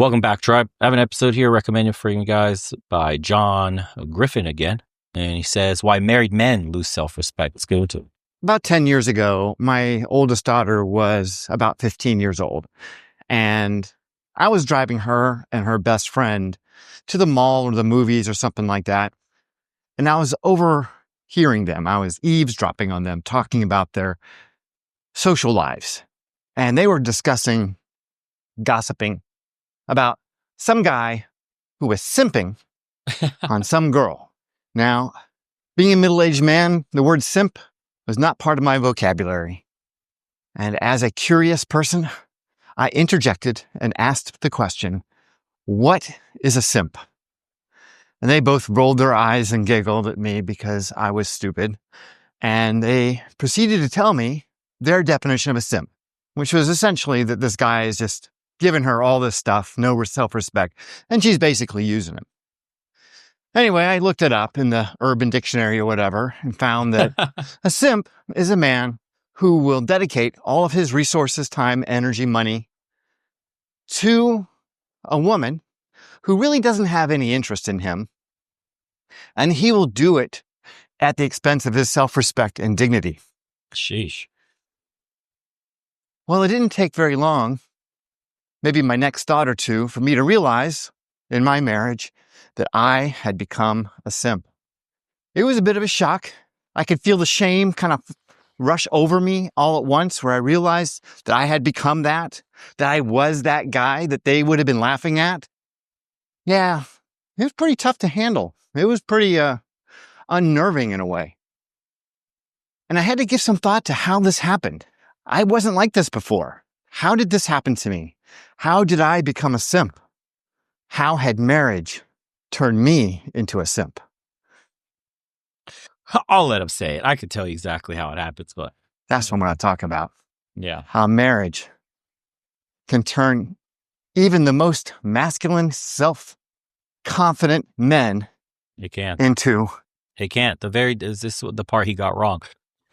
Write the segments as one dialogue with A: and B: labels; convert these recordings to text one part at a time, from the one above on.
A: Welcome back, Tribe. I have an episode here recommended for you guys by John Griffin again. And he says, Why Married Men Lose Self-Respect. Let's go to it.
B: About 10 years ago, my oldest daughter was about 15 years old. And I was driving her and her best friend to the mall or the movies or something like that. And I was overhearing them. I was eavesdropping on them, talking about their social lives. And they were discussing, gossiping about some guy who was simping on some girl. Now, being a middle-aged man, the word simp was not part of my vocabulary. And as a curious person, I interjected and asked the question, what is a simp? And they both rolled their eyes and giggled at me because I was stupid. And they proceeded to tell me their definition of a simp, which was essentially that this guy is just giving her all this stuff, no self-respect, and she's basically using him. Anyway, I looked it up in the Urban Dictionary or whatever and found that a simp is a man who will dedicate all of his resources, time, energy, money to a woman who really doesn't have any interest in him, and he will do it at the expense of his self-respect and dignity.
A: Sheesh.
B: Well, it didn't take very long, maybe my next thought or two, for me to realize in my marriage that I had become a simp. It was a bit of a shock. I could feel the shame kind of rush over me all at once, where I realized that I had become that I was that guy that they would have been laughing at. Yeah, it was pretty tough to handle. It was pretty unnerving in a way. And I had to give some thought to how this happened. I wasn't like this before. How did this happen to me? How did I become a simp? How had marriage turned me into a simp?
A: I'll let him say it. I could tell you exactly how it happens, but
B: That's what I'm going to talk about.
A: yeah.
B: How marriage can turn even the most masculine, self-confident men
A: It can't.
B: into...
A: It can't. Is this the part he got wrong?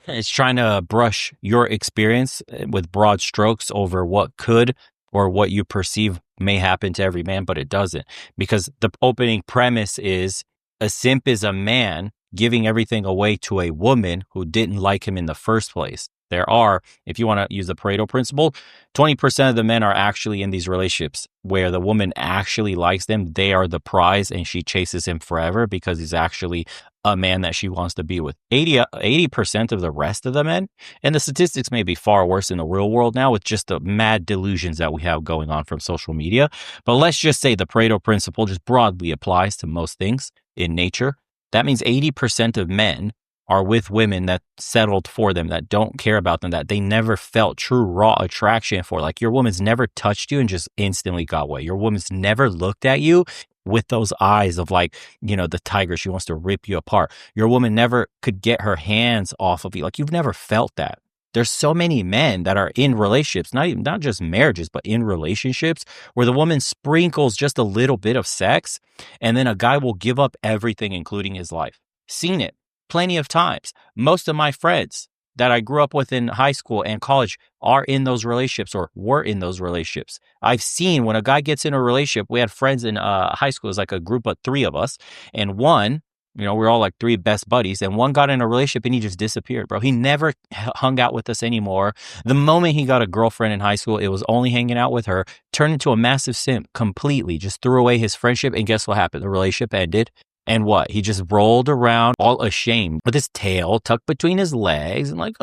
A: It's trying to brush your experience with broad strokes over what could or what you perceive may happen to every man, but it doesn't. Because the opening premise is a simp is a man giving everything away to a woman who didn't like him in the first place. There are, if you want to use the Pareto principle, 20% of the men are actually in these relationships where the woman actually likes them. They are the prize and she chases him forever because he's actually a man that she wants to be with. 80% of the rest of the men, and the statistics may be far worse in the real world now with just the mad delusions that we have going on from social media. But let's just say the Pareto principle just broadly applies to most things in nature. That means 80% of men are with women that settled for them, that don't care about them, that they never felt true raw attraction for. Like your woman's never touched you and just instantly got away. Your woman's never looked at you with those eyes of like, the tiger, she wants to rip you apart. Your woman never could get her hands off of you. Like you've never felt that. There's so many men that are in relationships, not just marriages, but in relationships where the woman sprinkles just a little bit of sex and then a guy will give up everything, including his life. Seen it plenty of times. Most of my friends that I grew up with in high school and college are in those relationships or were in those relationships. I've seen when a guy gets in a relationship, we had friends in high school, it was like a group of 3 of us, and one, we're all like 3 best buddies, and one got in a relationship and he just disappeared, bro. He never hung out with us anymore. The moment he got a girlfriend in high school, it was only hanging out with her, turned into a massive simp completely, just threw away his friendship, and guess what happened? The relationship ended. And what? He just rolled around all ashamed with his tail tucked between his legs and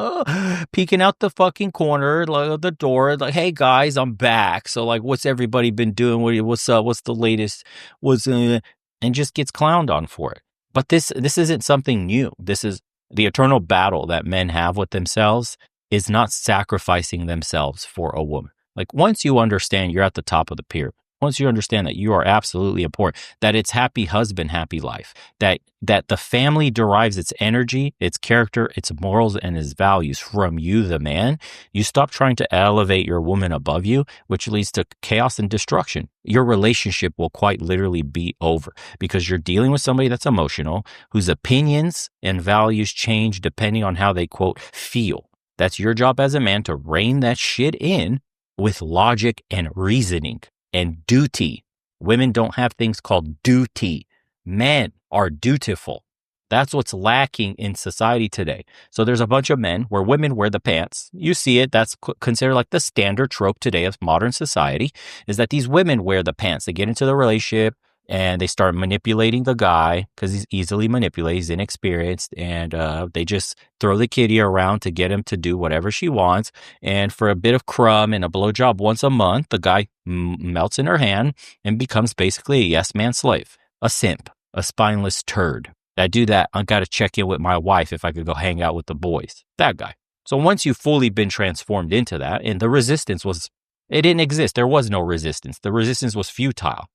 A: peeking out the fucking corner of the door. Like, hey guys, I'm back. So what's everybody been doing? What's up? What's the latest? And just gets clowned on for it. But this isn't something new. This is the eternal battle that men have with themselves, is not sacrificing themselves for a woman. Like once you understand you're at the top of the pyramid, once you understand that you are absolutely important, that it's happy husband, happy life, that the family derives its energy, its character, its morals, and its values from you, the man, you stop trying to elevate your woman above you, which leads to chaos and destruction. Your relationship will quite literally be over because you're dealing with somebody that's emotional, whose opinions and values change depending on how they, quote, feel. That's your job as a man to rein that shit in with logic and reasoning. and duty. Women don't have things called duty. Men are dutiful. That's what's lacking in society today. So there's a bunch of men where women wear the pants. You see it. That's considered like the standard trope today of modern society, is that these women wear the pants. They get into the relationship and they start manipulating the guy because he's easily manipulated. He's inexperienced. And they just throw the kitty around to get him to do whatever she wants. And for a bit of crumb and a blowjob once a month, the guy melts in her hand and becomes basically a yes man slave, a simp, a spineless turd. That do that, I got to check in with my wife if I could go hang out with the boys. That guy. So once you've fully been transformed into that, and the resistance was, it didn't exist. There was no resistance. The resistance was futile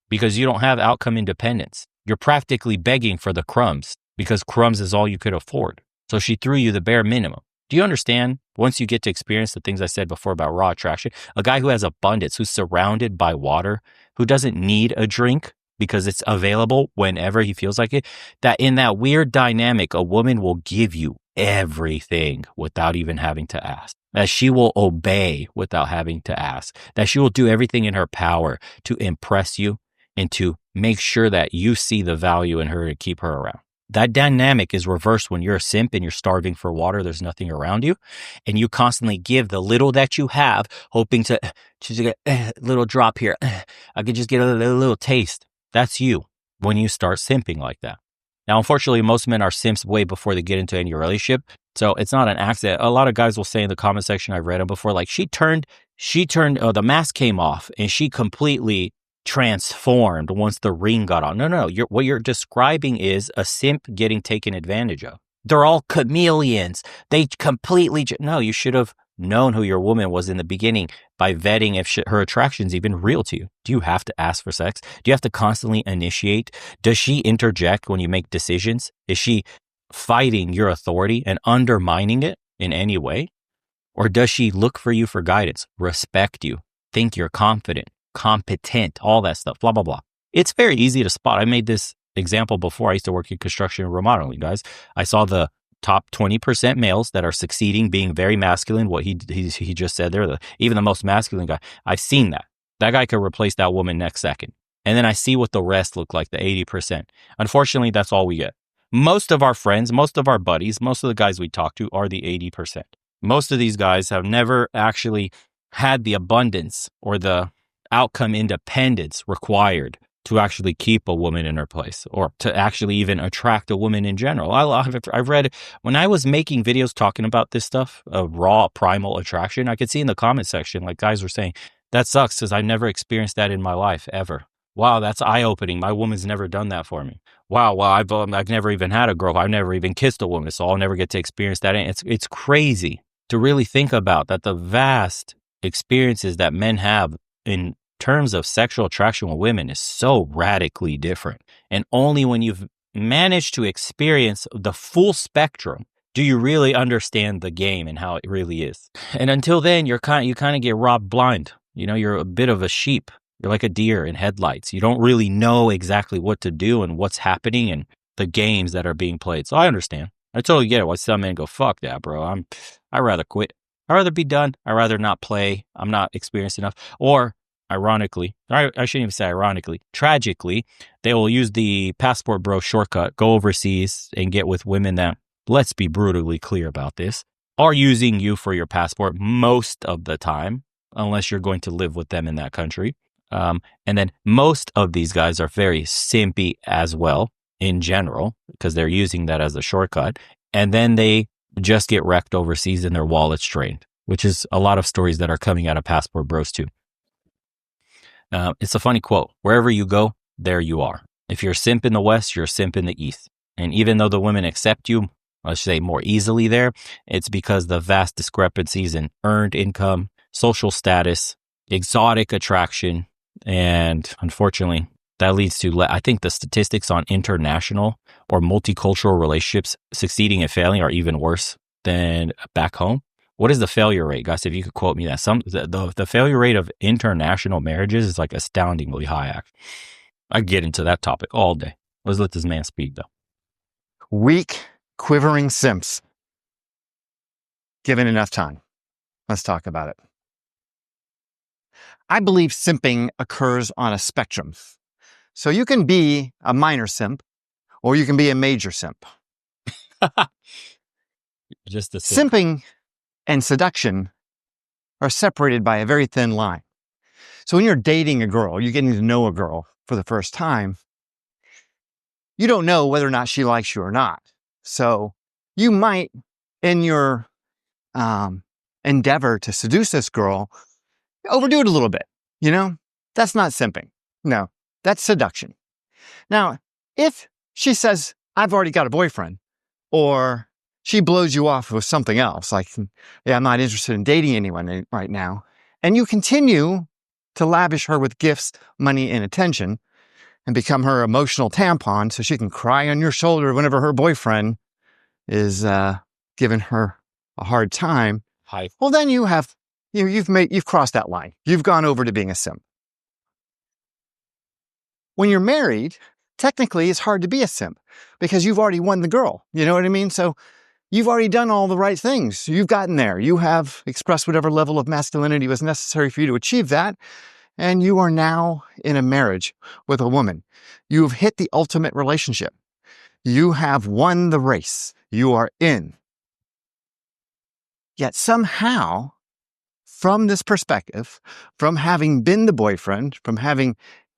A: because you don't have outcome independence. You're practically begging for the crumbs because crumbs is all you could afford. So she threw you the bare minimum. Do you understand? Once you get to experience the things I said before about raw attraction, a guy who has abundance, who's surrounded by water, who doesn't need a drink, because it's available whenever he feels like it, that in that weird dynamic, a woman will give you everything without even having to ask, that she will obey without having to ask, that she will do everything in her power to impress you and to make sure that you see the value in her to keep her around. That dynamic is reversed when you're a simp and you're starving for water. There's nothing around you. And you constantly give the little that you have, hoping to just get a little drop here. I could just get a little taste. That's you when you start simping like that. Now, unfortunately, most men are simps way before they get into any relationship. So it's not an accident. A lot of guys will say in the comment section, I've read them before, like the mask came off and she completely transformed once the ring got on. No. What you're describing is a simp getting taken advantage of. They're all chameleons. They completely, no, you should have known who your woman was in the beginning by vetting if her attraction's even real to you. Do you have to ask for sex? Do you have to constantly initiate? Does she interject when you make decisions? Is she fighting your authority and undermining it in any way? Or does she look for you for guidance, respect you, think you're confident, competent, all that stuff, blah, blah, blah. It's very easy to spot. I made this example before. I used to work in construction and remodeling, guys. I saw the top 20% males that are succeeding, being very masculine, what he just said there, even the most masculine guy. I've seen that. That guy could replace that woman next second. And then I see what the rest look like, the 80%. Unfortunately, that's all we get. Most of our friends, most of our buddies, most of the guys we talk to are the 80%. Most of these guys have never actually had the abundance or the outcome independence required to actually keep a woman in her place or to actually even attract a woman in general. I've read, when I was making videos talking about this stuff, raw primal attraction, I could see in the comment section, like guys were saying, that sucks because I never experienced that in my life ever. Wow, that's eye-opening. My woman's never done that for me. Wow, I've never even had a girl. I've never even kissed a woman, so I'll never get to experience that. And it's crazy to really think about that the vast experiences that men have in terms of sexual attraction with women is so radically different. And only when you've managed to experience the full spectrum do you really understand the game and how it really is. And until then, you kind of get robbed blind. You know, you're a bit of a sheep. You're like a deer in headlights. You don't really know exactly what to do and what's happening and the games that are being played. So I understand. I totally get it. Why some men go, fuck that, bro. I'd rather quit. I'd rather be done. I'd rather not play. I'm not experienced enough. Or ironically, I shouldn't even say ironically, tragically, they will use the passport bro shortcut, go overseas and get with women that, let's be brutally clear about this, are using you for your passport most of the time, unless you're going to live with them in that country. And then most of these guys are very simpy as well in general, because they're using that as a shortcut. And then they just get wrecked overseas and their wallets drained, which is a lot of stories that are coming out of passport bros too. It's a funny quote. Wherever you go, there you are. If you're a simp in the West, you're a simp in the East. And even though the women accept you, let's say more easily there, it's because the vast discrepancies in earned income, social status, exotic attraction, and unfortunately, that leads to, I think the statistics on international or multicultural relationships succeeding and failing are even worse than back home. What is the failure rate, guys? If you could quote me that. The failure rate of international marriages is like astoundingly high. I get into that topic all day. Let's let this man speak, though.
B: Weak, quivering simps. Given enough time. Let's talk about it. I believe simping occurs on a spectrum. So you can be a minor simp or you can be a major simp.
A: Just a simp.
B: Simping and seduction are separated by a very thin line. So when you're dating a girl, you're getting to know a girl for the first time, you don't know whether or not she likes you or not. So you might, in your endeavor to seduce this girl, overdo it a little bit. You know, that's not simping. No, that's seduction. Now, if she says, I've already got a boyfriend, or she blows you off with something else, like, yeah, I'm not interested in dating anyone right now, and you continue to lavish her with gifts, money, and attention, and become her emotional tampon so she can cry on your shoulder whenever her boyfriend is giving her a hard time,
A: Hi.
B: well, then you've crossed that line. You've gone over to being a simp. When you're married, technically it's hard to be a simp because you've already won the girl. You know what I mean? So you've already done all the right things. You've gotten there. You have expressed whatever level of masculinity was necessary for you to achieve that. And you are now in a marriage with a woman. You've hit the ultimate relationship. You have won the race. You are in. Yet somehow, from this perspective, from having been the boyfriend, from having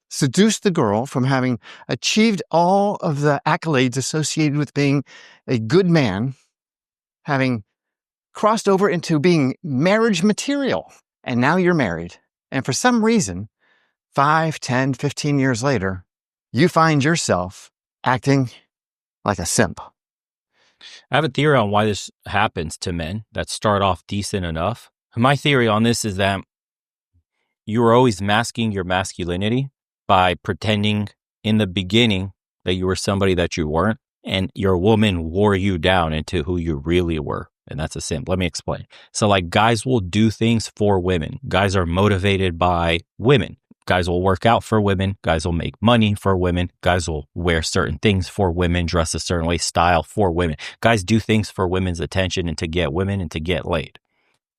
B: seduced the girl, from having achieved all of the accolades associated with being a good man, having crossed over into being marriage material, and now you're married. And for some reason, 5, 10, 15 years later, you find yourself acting like a simp.
A: I have a theory on why this happens to men that start off decent enough. My theory on this is that you were always masking your masculinity by pretending in the beginning that you were somebody that you weren't, and your woman wore you down into who you really were. And that's a simp. Let me explain. So like guys will do things for women. Guys are motivated by women. Guys will work out for women. Guys will make money for women. Guys will wear certain things for women, dress a certain way, style for women. Guys do things for women's attention and to get women and to get laid.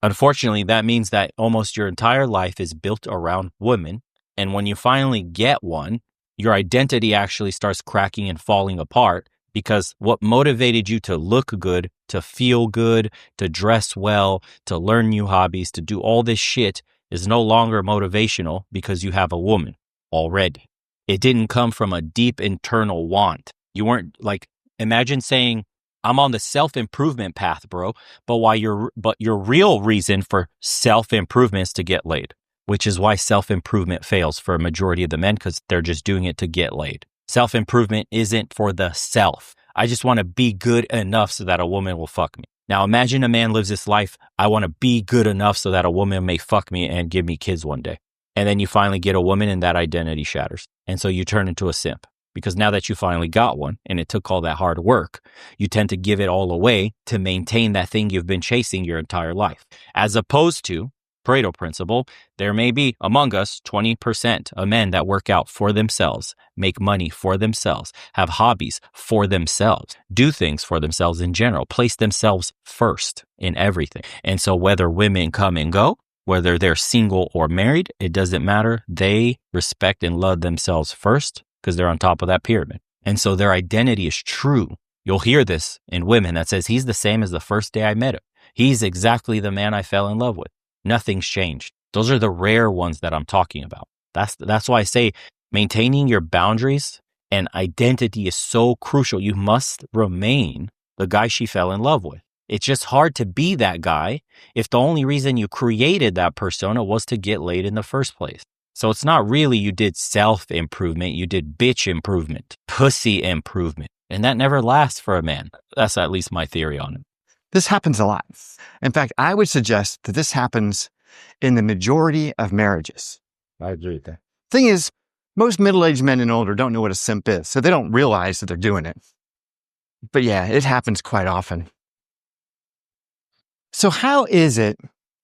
A: Unfortunately, that means that almost your entire life is built around women. And when you finally get one, your identity actually starts cracking and falling apart because what motivated you to look good, to feel good, to dress well, to learn new hobbies, to do all this shit is no longer motivational because you have a woman already. It didn't come from a deep internal want. You weren't like, imagine saying, I'm on the self-improvement path, bro. But your real reason for self-improvement is to get laid, which is why self-improvement fails for a majority of the men because they're just doing it to get laid. Self-improvement isn't for the self. I just want to be good enough so that a woman will fuck me. Now imagine a man lives this life. I want to be good enough so that a woman may fuck me and give me kids one day. And then you finally get a woman and that identity shatters. And so you turn into a simp. Because now that you finally got one and it took all that hard work, you tend to give it all away to maintain that thing you've been chasing your entire life. As opposed to Pareto principle, there may be among us 20% of men that work out for themselves, make money for themselves, have hobbies for themselves, do things for themselves in general, place themselves first in everything. And so whether women come and go, whether they're single or married, it doesn't matter. They respect and love themselves first because they're on top of that pyramid. And so their identity is true. You'll hear this in women that says, he's the same as the first day I met him. He's exactly the man I fell in love with. Nothing's changed. Those are the rare ones that I'm talking about. That's why I say maintaining your boundaries and identity is so crucial. You must remain the guy she fell in love with. It's just hard to be that guy if the only reason you created that persona was to get laid in the first place. So it's not really you did self-improvement, you did bitch improvement, pussy improvement. And that never lasts for a man. That's at least my theory on it.
B: This happens a lot. In fact, I would suggest that this happens in the majority of marriages.
A: I agree with that.
B: Thing is, most middle-aged men and older don't know what a simp is, so they don't realize that they're doing it. But yeah, it happens quite often. So how is it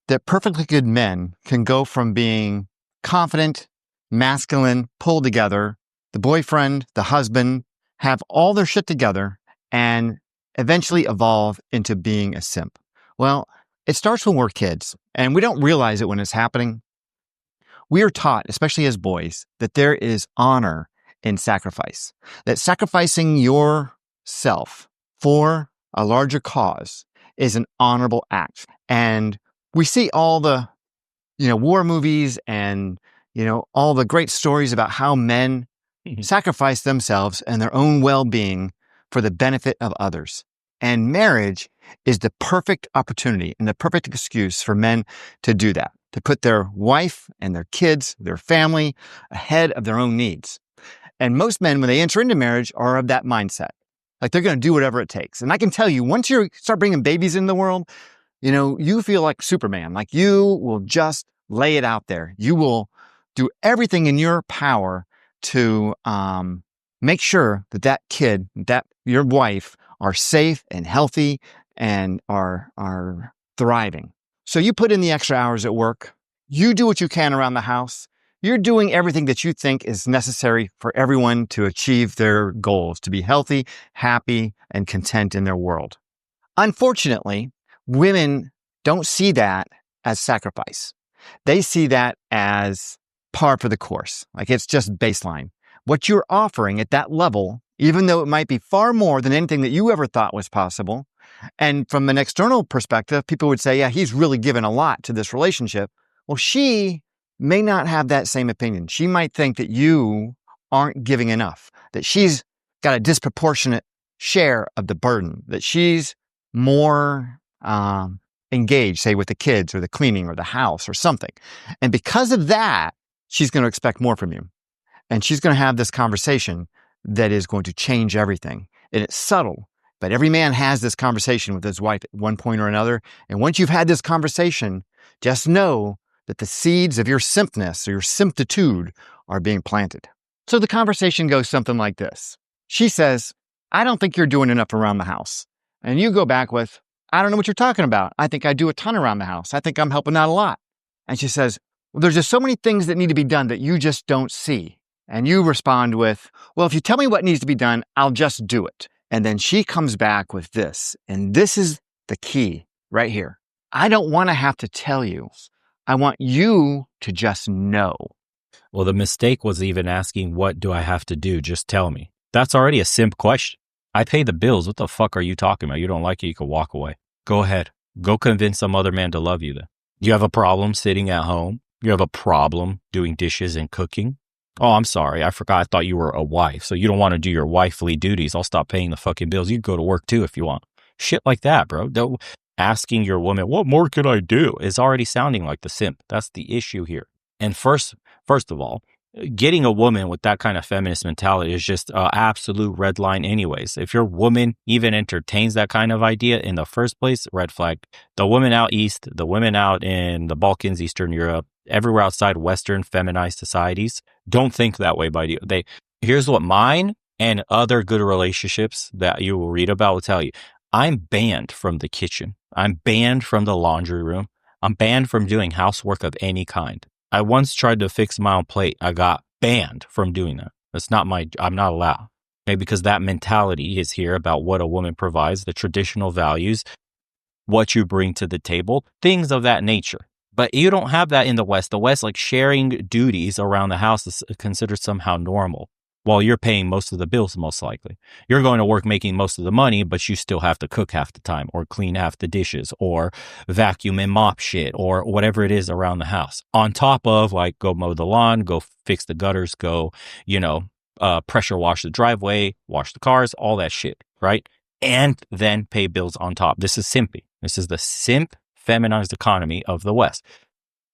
B: that perfectly good men can go from being confident, masculine, pulled together, the boyfriend, the husband, have all their shit together, and eventually evolve into being a simp? Well, it starts when we're kids, and we don't realize it when it's happening. We are taught, especially as boys, that there is honor in sacrifice, that sacrificing yourself for a larger cause is an honorable act. And we see all the, war movies and, all the great stories about how men sacrifice themselves and their own well-being for the benefit of others. And marriage is the perfect opportunity and the perfect excuse for men to do that, to put their wife and their kids, their family ahead of their own needs. And most men, when they enter into marriage, are of that mindset. Like they're going to do whatever it takes. And I can tell you, once you start bringing babies into the world, you feel like Superman. Like you will just lay it out there. You will do everything in your power to make sure that kid, that your wife are safe and healthy and are thriving. So you put in the extra hours at work. You do what you can around the house. You're doing everything that you think is necessary for everyone to achieve their goals, to be healthy, happy, and content in their world. Unfortunately, women don't see that as sacrifice. They see that as par for the course. Like it's just baseline. What you're offering at that level, even though it might be far more than anything that you ever thought was possible. And from an external perspective, people would say, yeah, he's really given a lot to this relationship. Well, she may not have that same opinion. She might think that you aren't giving enough, that she's got a disproportionate share of the burden, that she's more engaged, say, with the kids or the cleaning or the house or something. And because of that, she's going to expect more from you. And she's going to have this conversation that is going to change everything. And it's subtle, but every man has this conversation with his wife at one point or another. And once you've had this conversation, just know that the seeds of your simpness or your simptitude are being planted. So the conversation goes something like this. She says, I don't think you're doing enough around the house. And you go back with, I don't know what you're talking about. I think I do a ton around the house. I think I'm helping out a lot. And she says, well, there's just so many things that need to be done that you just don't see. And you respond with, well, if you tell me what needs to be done, I'll just do it. And then she comes back with this. And this is the key right here. I don't want to have to tell you. I want you to just know.
A: Well, the mistake was even asking, what do I have to do? Just tell me. That's already a simp question. I pay the bills. What the fuck are you talking about? You don't like it, you can walk away. Go ahead. Go convince some other man to love you then. You have a problem sitting at home? You have a problem doing dishes and cooking? Oh, I'm sorry. I forgot. I thought you were a wife. So you don't want to do your wifely duties. I'll stop paying the fucking bills. You can go to work too if you want. Shit like that, bro. Asking your woman, what more can I do? Is already sounding like the simp. That's the issue here. And first of all, getting a woman with that kind of feminist mentality is just an absolute red line anyways. If your woman even entertains that kind of idea in the first place, red flag. The women out east, the women out in the Balkans, Eastern Europe, everywhere outside Western feminized societies, don't think that way by you. Here's what mine and other good relationships that you will read about will tell you. I'm banned from the kitchen. I'm banned from the laundry room. I'm banned from doing housework of any kind. I once tried to fix my own plate. I got banned from doing that. I'm not allowed. Maybe because that mentality is here about what a woman provides, the traditional values, what you bring to the table, things of that nature. But you don't have that in the West. The West, like sharing duties around the house is considered somehow normal. While you're paying most of the bills, most likely. You're going to work making most of the money, but you still have to cook half the time or clean half the dishes or vacuum and mop shit or whatever it is around the house. On top of like go mow the lawn, go fix the gutters, go, pressure wash the driveway, wash the cars, all that shit, right? And then pay bills on top. This is simping. This is the simp feminized economy of the West.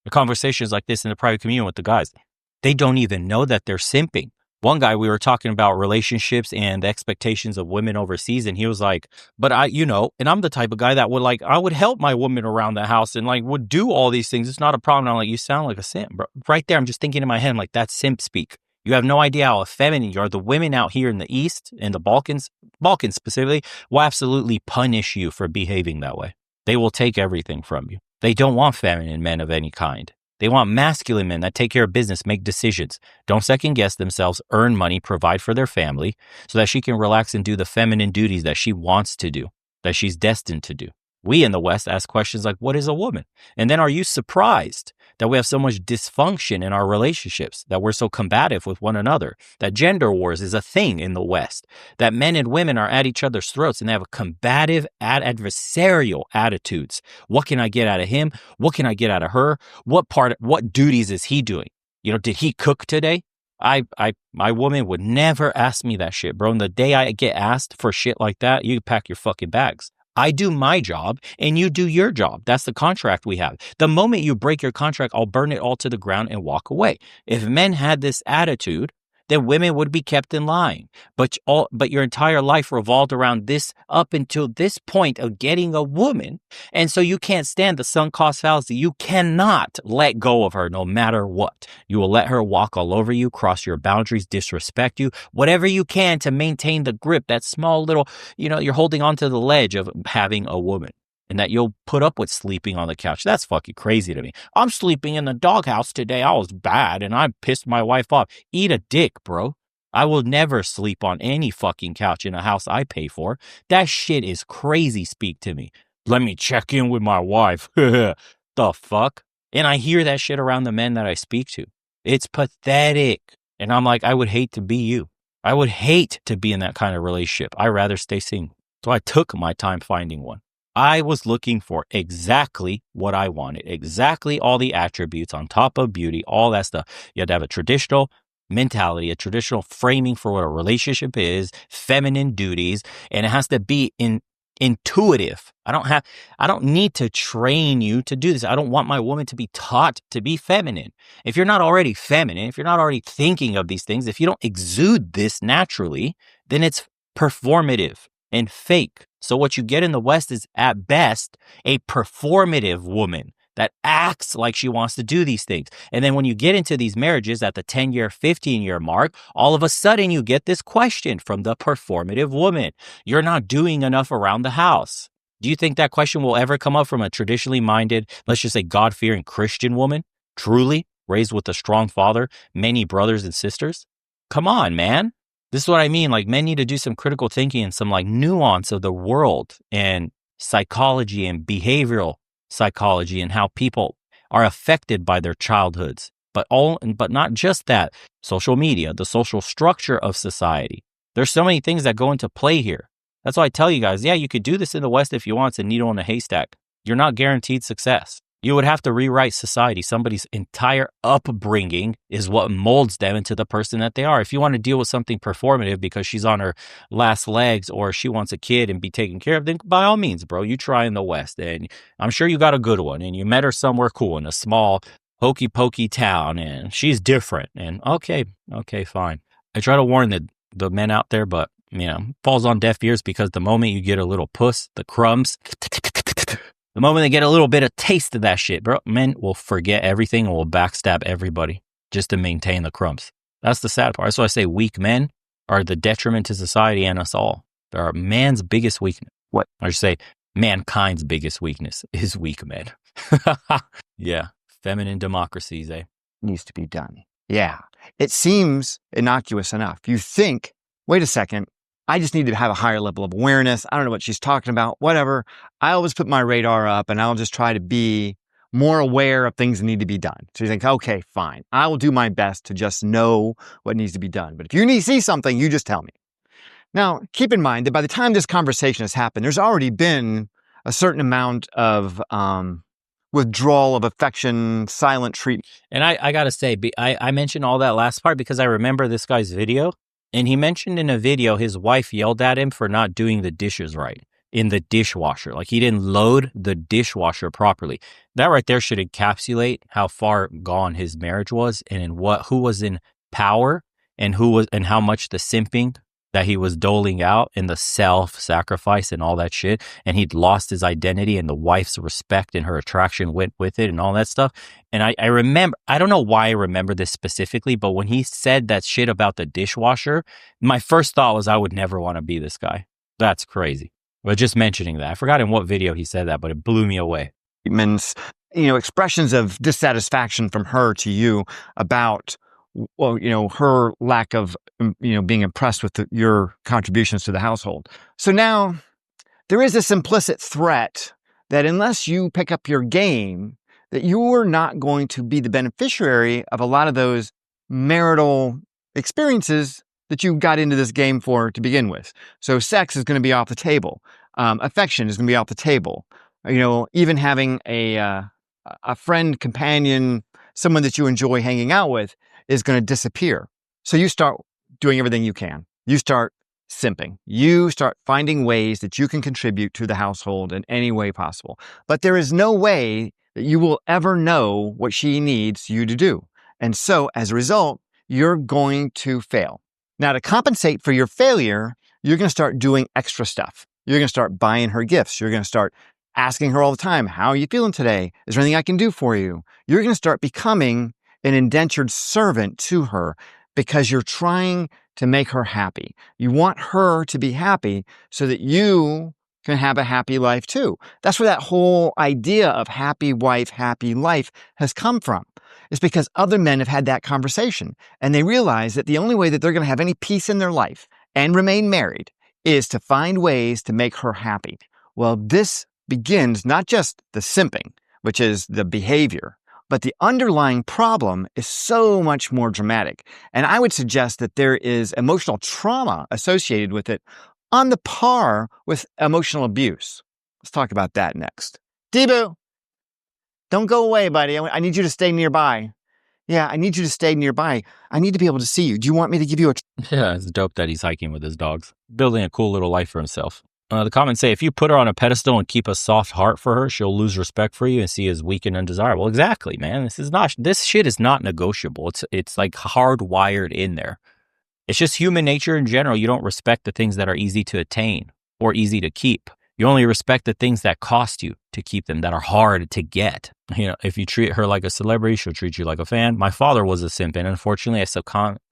A: The conversations like this in the private community with the guys, they don't even know that they're simping. One guy, we were talking about relationships and the expectations of women overseas. And he was like, but and I'm the type of guy that I would help my woman around the house and would do all these things. It's not a problem. I'm like, you sound like a simp, bro. Right there. I'm just thinking in my head, I'm like, that's simp speak. You have no idea how effeminate you are. The women out here in the East, in the Balkans specifically, will absolutely punish you for behaving that way. They will take everything from you. They don't want feminine men of any kind. They want masculine men that take care of business, make decisions, don't second guess themselves, earn money, provide for their family so that she can relax and do the feminine duties that she wants to do, that she's destined to do. We in the West ask questions like, what is a woman? And then are you surprised that we have so much dysfunction in our relationships, that we're so combative with one another, that gender wars is a thing in the West, that men and women are at each other's throats and they have a combative, adversarial attitudes. What can I get out of him? What can I get out of her? What duties is he doing? Did he cook today? My woman would never ask me that shit, bro. And the day I get asked for shit like that, you pack your fucking bags. I do my job and you do your job. That's the contract we have. The moment you break your contract, I'll burn it all to the ground and walk away. If men had this attitude, then women would be kept in line. But your entire life revolved around this up until this point of getting a woman. And so you can't stand the sunk cost fallacy. You cannot let go of her no matter what. You will let her walk all over you, cross your boundaries, disrespect you, whatever you can to maintain the grip, that small little, you're holding onto the ledge of having a woman. And that you'll put up with sleeping on the couch. That's fucking crazy to me. I'm sleeping in the doghouse today. I was bad and I pissed my wife off. Eat a dick, bro. I will never sleep on any fucking couch in a house I pay for. That shit is crazy speak to me. Let me check in with my wife. The fuck? And I hear that shit around the men that I speak to. It's pathetic. And I'm like, I would hate to be you. I would hate to be in that kind of relationship. I'd rather stay single. So I took my time finding one. I was looking for exactly what I wanted, exactly all the attributes on top of beauty, all that stuff. You have to have a traditional mentality, a traditional framing for what a relationship is, feminine duties, and it has to be intuitive. I don't need to train you to do this. I don't want my woman to be taught to be feminine. If you're not already feminine, if you're not already thinking of these things, if you don't exude this naturally, then it's performative and fake. So what you get in the West is at best a performative woman that acts like she wants to do these things. And then when you get into these marriages at the 10-year, 15-year mark, all of a sudden you get this question from the performative woman. You're not doing enough around the house. Do you think that question will ever come up from a traditionally minded, let's just say God-fearing Christian woman, truly raised with a strong father, many brothers and sisters? Come on, man. This is what I mean. Like, men need to do some critical thinking and some like nuance of the world and psychology and behavioral psychology and how people are affected by their childhoods. But not just that. Social media, the social structure of society. There's so many things that go into play here. That's why I tell you guys, yeah, you could do this in the West if you want. It's a needle in a haystack. You're not guaranteed success. You would have to rewrite society. Somebody's entire upbringing is what molds them into the person that they are. If you want to deal with something performative because she's on her last legs or she wants a kid and be taken care of, then by all means, bro, you try in the West. And I'm sure you got a good one and you met her somewhere cool in a small hokey pokey town and she's different. And okay, fine. I try to warn the men out there, but falls on deaf ears because the moment you get a little puss, the crumbs, the moment they get a little bit of taste of that shit, bro, men will forget everything and will backstab everybody just to maintain the crumbs. That's the sad part. That's why I say weak men are the detriment to society and us all. They're man's biggest weakness. What? I should say mankind's biggest weakness is weak men. Yeah. Feminine democracies, eh?
B: Needs to be done. Yeah. It seems innocuous enough. You think, wait a second, I just need to have a higher level of awareness. I don't know what she's talking about, whatever. I always put my radar up and I'll just try to be more aware of things that need to be done. So you think, okay, fine. I will do my best to just know what needs to be done. But if you need to see something, you just tell me. Now, keep in mind that by the time this conversation has happened, there's already been a certain amount of withdrawal of affection, silent treatment.
A: And I got to say, I mentioned all that last part because I remember this guy's video. And he mentioned in a video his wife yelled at him for not doing the dishes right in the dishwasher. Like he didn't load the dishwasher properly. That right there should encapsulate how far gone his marriage was and who was in power and how much the simping that he was doling out and the self-sacrifice and all that shit. And he'd lost his identity and the wife's respect and her attraction went with it and all that stuff. And I remember, I don't know why I remember this specifically, but when he said that shit about the dishwasher, my first thought was I would never want to be this guy. That's crazy. But just mentioning that, I forgot in what video he said that, but it blew me away.
B: Expressions of dissatisfaction from her to you about, well, her lack of, being impressed with your contributions to the household. So now there is this implicit threat that unless you pick up your game, that you're not going to be the beneficiary of a lot of those marital experiences that you got into this game for to begin with. So sex is going to be off the table. Affection is going to be off the table. Even having a friend, companion, someone that you enjoy hanging out with is going to disappear. So you start doing everything you can. You start simping. You start finding ways that you can contribute to the household in any way possible. But there is no way that you will ever know what she needs you to do. And so as a result, you're going to fail. Now, to compensate for your failure, you're going to start doing extra stuff. You're going to start buying her gifts. You're going to start asking her all the time, how are you feeling today? Is there anything I can do for you? You're going to start becoming an indentured servant to her because you're trying to make her happy. You want her to be happy so that you can have a happy life too. That's where that whole idea of happy wife, happy life has come from. It's because other men have had that conversation and they realize that the only way that they're going to have any peace in their life and remain married is to find ways to make her happy. Well, this begins not just the simping, which is the behavior, but the underlying problem is so much more dramatic. And I would suggest that there is emotional trauma associated with it on the par with emotional abuse. Let's talk about that next. Debu, don't go away, buddy. I need you to stay nearby. Yeah, I need you to stay nearby. I need to be able to see you. Do you want me to give you a...
A: Yeah, it's dope that he's hiking with his dogs, building a cool little life for himself. The comments say, if you put her on a pedestal and keep a soft heart for her, she'll lose respect for you and see as weak and undesirable. Exactly, man. This shit is not negotiable. It's like hardwired in there. It's just human nature in general. You don't respect the things that are easy to attain or easy to keep. You only respect the things that cost you to keep them, that are hard to get. If you treat her like a celebrity, she'll treat you like a fan. My father was a simp, and unfortunately, I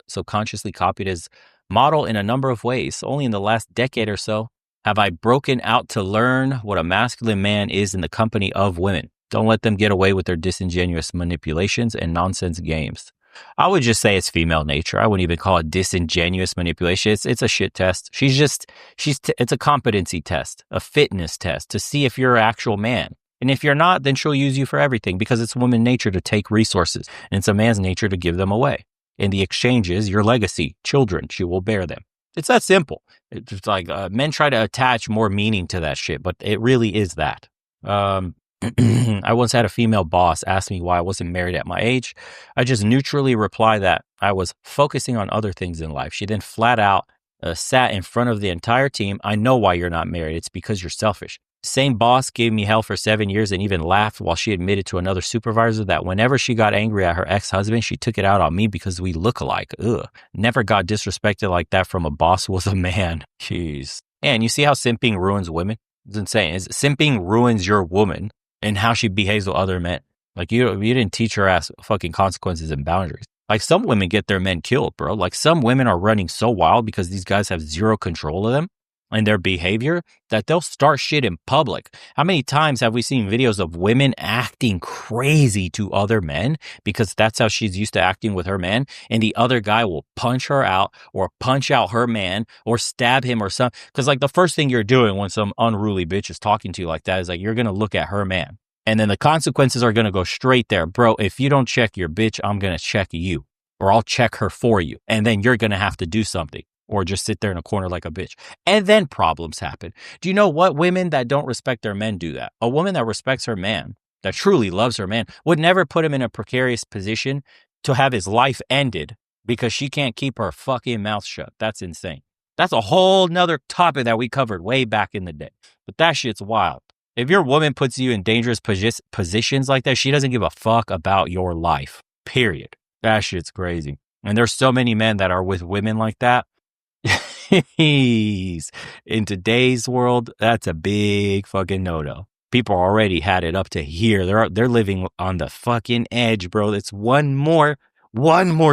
A: subconsciously copied his model in a number of ways. Only in the last decade or so have I broken out to learn what a masculine man is in the company of women. Don't let them get away with their disingenuous manipulations and nonsense games. I would just say it's female nature. I wouldn't even call it disingenuous manipulation. It's a shit test. It's a competency test, a fitness test to see if you're an actual man. And if you're not, then she'll use you for everything because it's woman's nature to take resources and it's a man's nature to give them away. And the exchange is your legacy, children. She will bear them. It's that simple. It's like men try to attach more meaning to that shit, but it really is that. I once had a female boss ask me why I wasn't married at my age. I just neutrally replied that I was focusing on other things in life. She then flat out sat in front of the entire team. I know why you're not married. It's because you're selfish. Same boss gave me hell for 7 years and even laughed while she admitted to another supervisor that whenever she got angry at her ex-husband, she took it out on me because we look alike. Ugh. Never got disrespected like that from a boss who was a man. Jeez. And you see how simping ruins women? It's insane. Simping ruins your woman and how she behaves with other men. Like you didn't teach her ass fucking consequences and boundaries. Like some women get their men killed, bro. Like some women are running so wild because these guys have zero control of them and their behavior that they'll start shit in public. How many times have we seen videos of women acting crazy to other men because that's how she's used to acting with her man, and the other guy will punch her out or punch out her man or stab him or something? Because like the first thing you're doing when some unruly bitch is talking to you like that is like you're going to look at her man. And then the consequences are going to go straight there. Bro, if you don't check your bitch, I'm going to check you, or I'll check her for you. And then you're going to have to do something, or just sit there in a corner like a bitch. And then problems happen. Do you know what? Women that don't respect their men do that. A woman that respects her man, that truly loves her man, would never put him in a precarious position to have his life ended because she can't keep her fucking mouth shut. That's insane. That's a whole nother topic that we covered way back in the day. But that shit's wild. If your woman puts you in dangerous positions like that, she doesn't give a fuck about your life. Period. That shit's crazy. And there's so many men that are with women like that. In today's world, that's a big fucking no-no. People already had it up to here. They're living on the fucking edge, bro. It's one more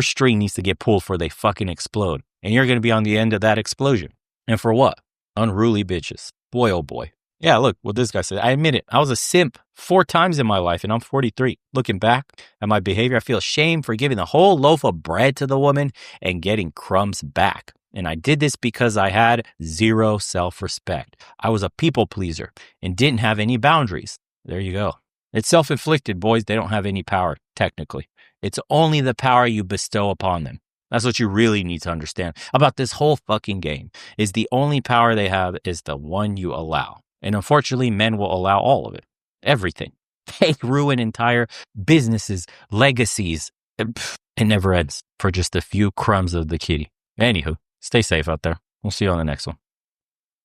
A: string needs to get pulled before they fucking explode. And you're going to be on the end of that explosion. And for what? Unruly bitches. Boy, oh boy. Yeah, look what this guy said. I admit it. I was a simp 4 times in my life, and I'm 43. Looking back at my behavior, I feel ashamed for giving the whole loaf of bread to the woman and getting crumbs back. And I did this because I had zero self-respect. I was a people pleaser and didn't have any boundaries. There you go. It's self-inflicted, boys. They don't have any power, technically. It's only the power you bestow upon them. That's what you really need to understand about this whole fucking game, is the only power they have is the one you allow. And unfortunately, men will allow all of it. Everything. They ruin entire businesses, legacies. It never ends for just a few crumbs of the kitty. Anywho, stay safe out there. We'll see you on the next one.